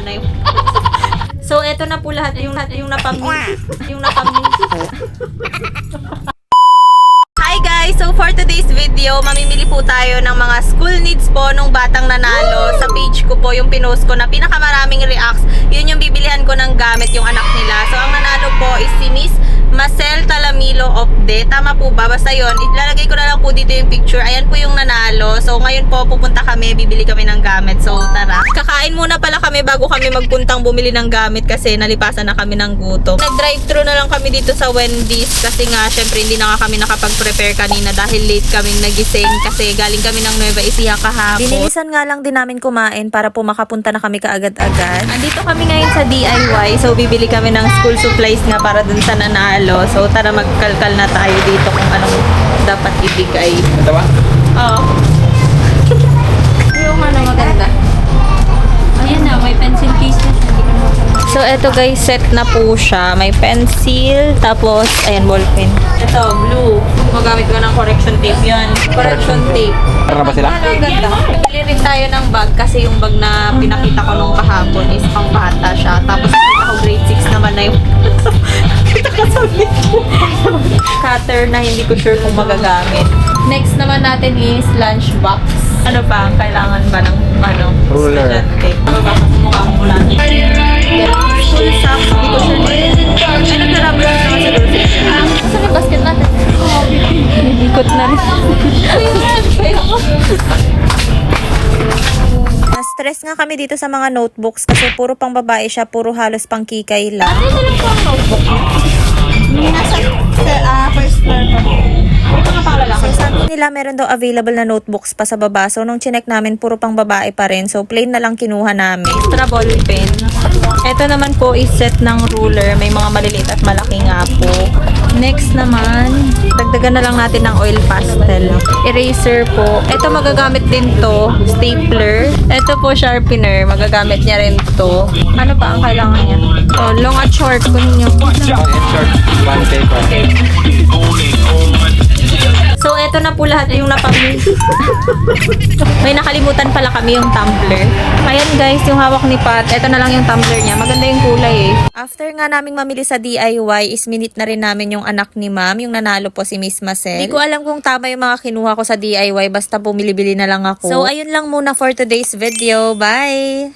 naman na yung... So, eto na po lahat yung Hi guys! So for today's video, mamimili po tayo ng mga school needs po nung batang nanalo. Sa page ko po yung pinost ko na pinakamaraming reacts. Yun yung bibilihan ko ng gamit yung anak nila. So ang nanalo po is si Miss Macel Talamilo Opde. Tama po ba? Basta yun. Ilalagay ko na lang po dito yung picture. Ayan po yung nanalo. So ngayon po pupunta kami, bibili kami ng gamit. So tara. Kakain muna pala kami bago kami magpuntang bumili ng gamit kasi nalipasan na kami ng gutom. Nag-drive-thru na lang kami dito sa Wendy's kasi nga syempre hindi na nga kami nakapag-prepare kanina dahil late kaming nagising kasi galing kami ng Nueva Ecija kahapon. Binilisan nga lang din namin kumain para po makapunta na kami kaagad-agad. Andito kami ngayon sa DIY. So bibili kami ng school supplies nga para dun sa nanalo. So tara magkalkal na tayo dito kung anong dapat ibigay. Ito ba? Oo. Yung ano maganda. Ayan na, may pencil case na siya. So eto guys, set na po siya. May pencil, tapos ayan, ballpen. Ito, blue. Magamit ko ng correction tape yan. Correction tape. Tara ba sila? Ang ganda. Bili rin tayo ng bag kasi yung bag na pinakita ko nung kahapon is pang bata siya. Tapos nakita ko grade 6 naman na yung cutter na hindi ko sure kung magagamit. Next naman natin is lunchbox. Ano pa? Kailangan ba ng Ruler. estudyante? Ano ba? Mukha ko mula. School socks. Hindi ko sure din. Ay, nagdarabla na naman sa girlfriend. Saan yung basket natin? Ikot na rin. Na-stress nga kami dito sa mga notebooks kasi puro pang babae siya, puro halos pang kikay lang. Ano lang po ang notebook niya? Nasa first floor pa. Ito nga pang lalaki. So sabi nila meron daw available na notebooks pa sa baba. So nung chinek namin puro pang babae pa rin. So plain na lang kinuha namin. Extra ball pen. Ito naman po is set ng ruler. May mga maliliit at malaki nga po. Next naman, dagdagan na lang natin ng oil pastel. Eraser po. Ito magagamit din to. Stapler. Ito po sharpener. Magagamit niya rin to. Ano pa ang kailangan niya? Oh, long at short. Kunin niyo. Short. One paper. So, eto na po lahat yung napamili. May nakalimutan pala kami yung tumbler. Ayan guys, yung hawak ni Pat. Eto na lang yung tumbler niya. Maganda yung kulay eh. After nga naming mamili sa DIY, is minute na rin namin yung anak ni ma'am, yung nanalo po si Miss Macel. Hindi ko alam kung tama yung mga kinuha ko sa DIY, basta bumili-bili na lang ako. So, ayun lang muna for today's video. Bye!